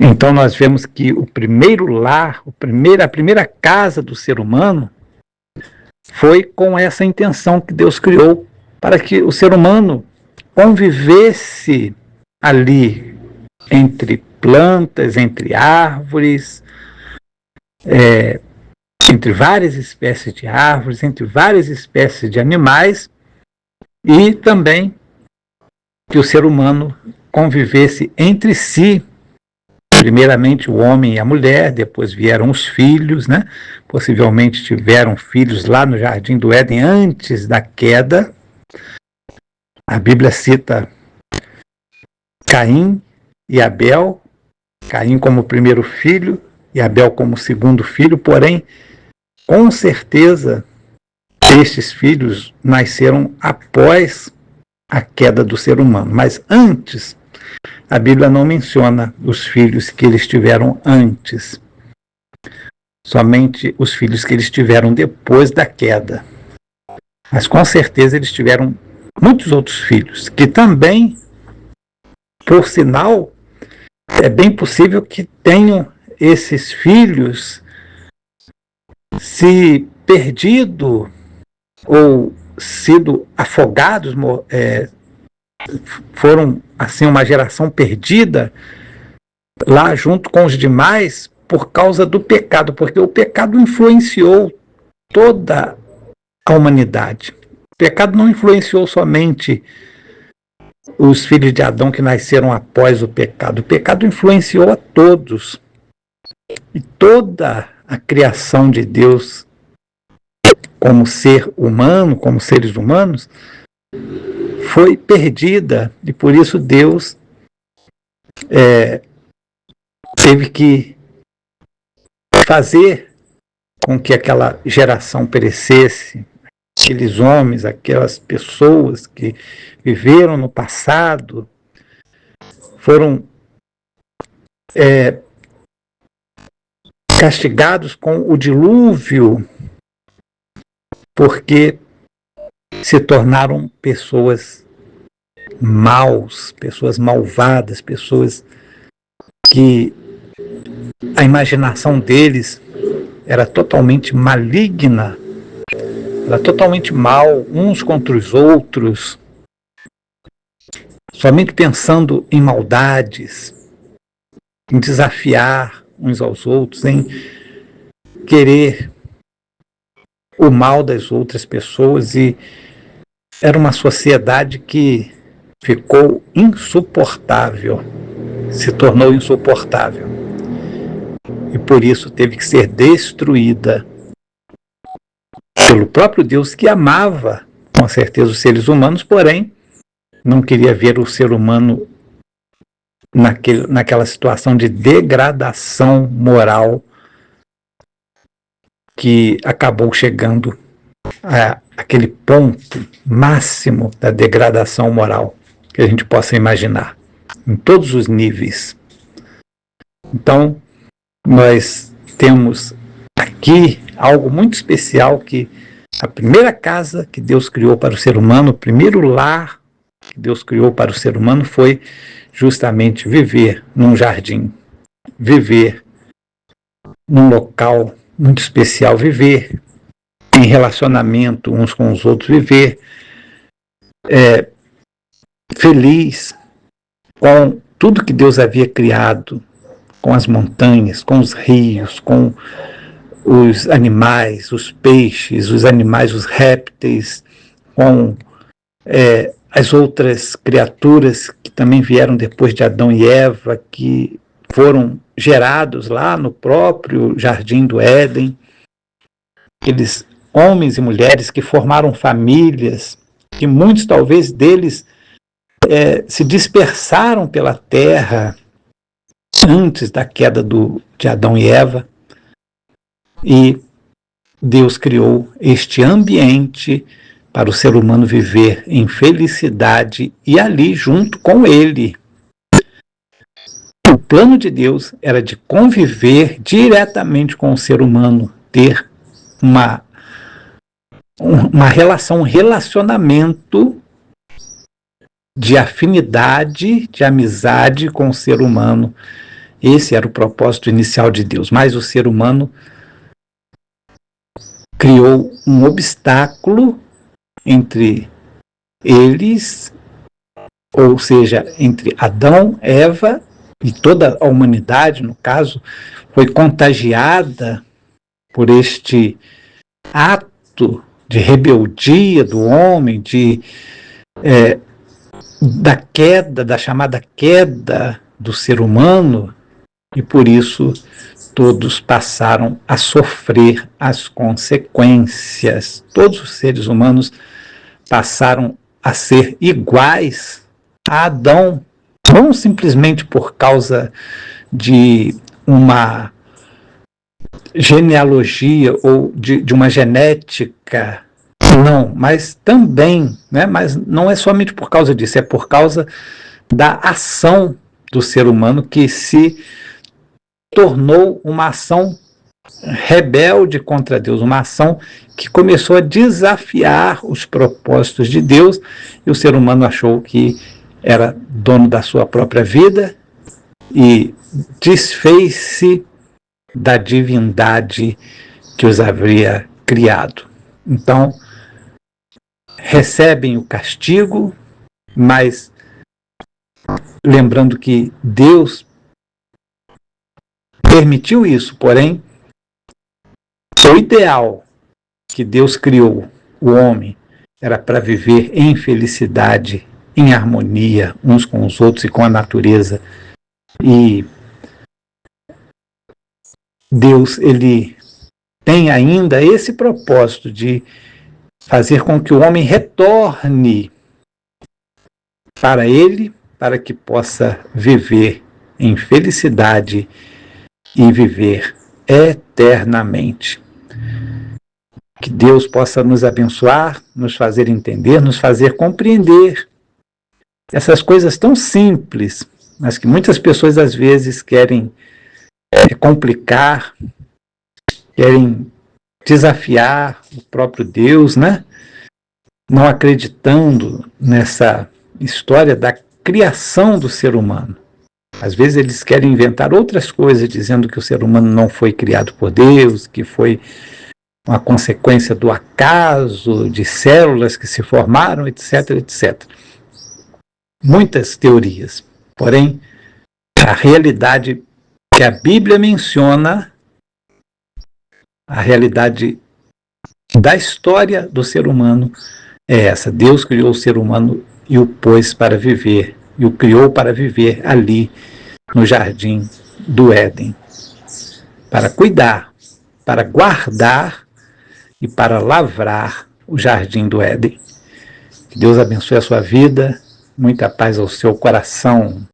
Então nós vemos que o primeiro lar, a primeira casa do ser humano foi com essa intenção que Deus criou para que o ser humano convivesse ali entre plantas, entre árvores, entre várias espécies de árvores, entre várias espécies de animais, e também que o ser humano convivesse entre si, primeiramente o homem e a mulher, depois vieram os filhos, né? Possivelmente tiveram filhos lá no Jardim do Éden antes da queda. A Bíblia cita Caim e Abel, Caim como primeiro filho e Abel como segundo filho, porém, com certeza, estes filhos nasceram após a queda do ser humano. Mas antes, a Bíblia não menciona os filhos que eles tiveram antes. Somente os filhos que eles tiveram depois da queda. Mas com certeza eles tiveram muitos outros filhos, que também, por sinal, é bem possível que tenham esses filhos se perdido ou sido afogados, foram assim uma geração perdida lá junto com os demais por causa do pecado, porque o pecado influenciou toda a humanidade. O pecado não influenciou somente os filhos de Adão que nasceram após o pecado influenciou a todos. E toda a criação de Deus como ser humano, como seres humanos, foi perdida, e por isso Deus teve que fazer com que aquela geração perecesse, aqueles homens, aquelas pessoas que viveram no passado, foram castigados com o dilúvio, porque se tornaram pessoas maus, pessoas malvadas, pessoas que a imaginação deles era totalmente maligna, era totalmente mal, uns contra os outros, somente pensando em maldades, em desafiar uns aos outros, em querer o mal das outras pessoas, e era uma sociedade que ficou insuportável, se tornou insuportável, e por isso teve que ser destruída pelo próprio Deus, que amava com certeza os seres humanos, porém não queria ver o ser humano naquela situação de degradação moral que acabou chegando àquele ponto máximo da degradação moral que a gente possa imaginar, em todos os níveis. Então, nós temos aqui algo muito especial, que a primeira casa que Deus criou para o ser humano, o primeiro lar que Deus criou para o ser humano foi justamente viver num jardim, viver num local muito especial, viver em relacionamento uns com os outros, viver feliz com tudo que Deus havia criado, com as montanhas, com os rios, com os animais, os peixes, os animais, os répteis, com as outras criaturas que também vieram depois de Adão e Eva, que foram gerados lá no próprio Jardim do Éden, aqueles homens e mulheres que formaram famílias, que muitos talvez deles se dispersaram pela terra antes da queda de Adão e Eva, e Deus criou este ambiente para o ser humano viver em felicidade e ali junto com ele. O plano de Deus era de conviver diretamente com o ser humano, ter uma relação, um relacionamento de afinidade, de amizade com o ser humano. Esse era o propósito inicial de Deus, mas o ser humano criou um obstáculo entre eles, ou seja, entre Adão, Eva e toda a humanidade, no caso, foi contagiada por este ato de rebeldia do homem, da queda, da chamada queda do ser humano, e por isso todos passaram a sofrer as consequências. Todos os seres humanos passaram a ser iguais a Adão, não simplesmente por causa de uma genealogia ou de uma genética, não, mas também, né? Mas não é somente por causa disso, é por causa da ação do ser humano que se tornou uma ação rebelde contra Deus, uma ação que começou a desafiar os propósitos de Deus, e o ser humano achou que era dono da sua própria vida e desfez-se da divindade que os havia criado. Então, recebem o castigo, mas lembrando que Deus permitiu isso, porém, o ideal que Deus criou, o homem, era para viver em felicidade, em harmonia uns com os outros e com a natureza. E Deus, ele tem ainda esse propósito de fazer com que o homem retorne para ele, para que possa viver em felicidade e viver eternamente. Que Deus possa nos abençoar, nos fazer entender, nos fazer compreender essas coisas tão simples, mas que muitas pessoas às vezes querem complicar, querem desafiar o próprio Deus, né? Não acreditando nessa história da criação do ser humano. Às vezes eles querem inventar outras coisas, dizendo que o ser humano não foi criado por Deus, que foi uma consequência do acaso, de células que se formaram, etc, etc. Muitas teorias. Porém, a realidade que a Bíblia menciona, a realidade da história do ser humano é essa. Deus criou o ser humano e o pôs para viver, e o criou para viver ali no jardim do Éden, para cuidar, para guardar e para lavrar o jardim do Éden. Que Deus abençoe a sua vida, muita paz ao seu coração.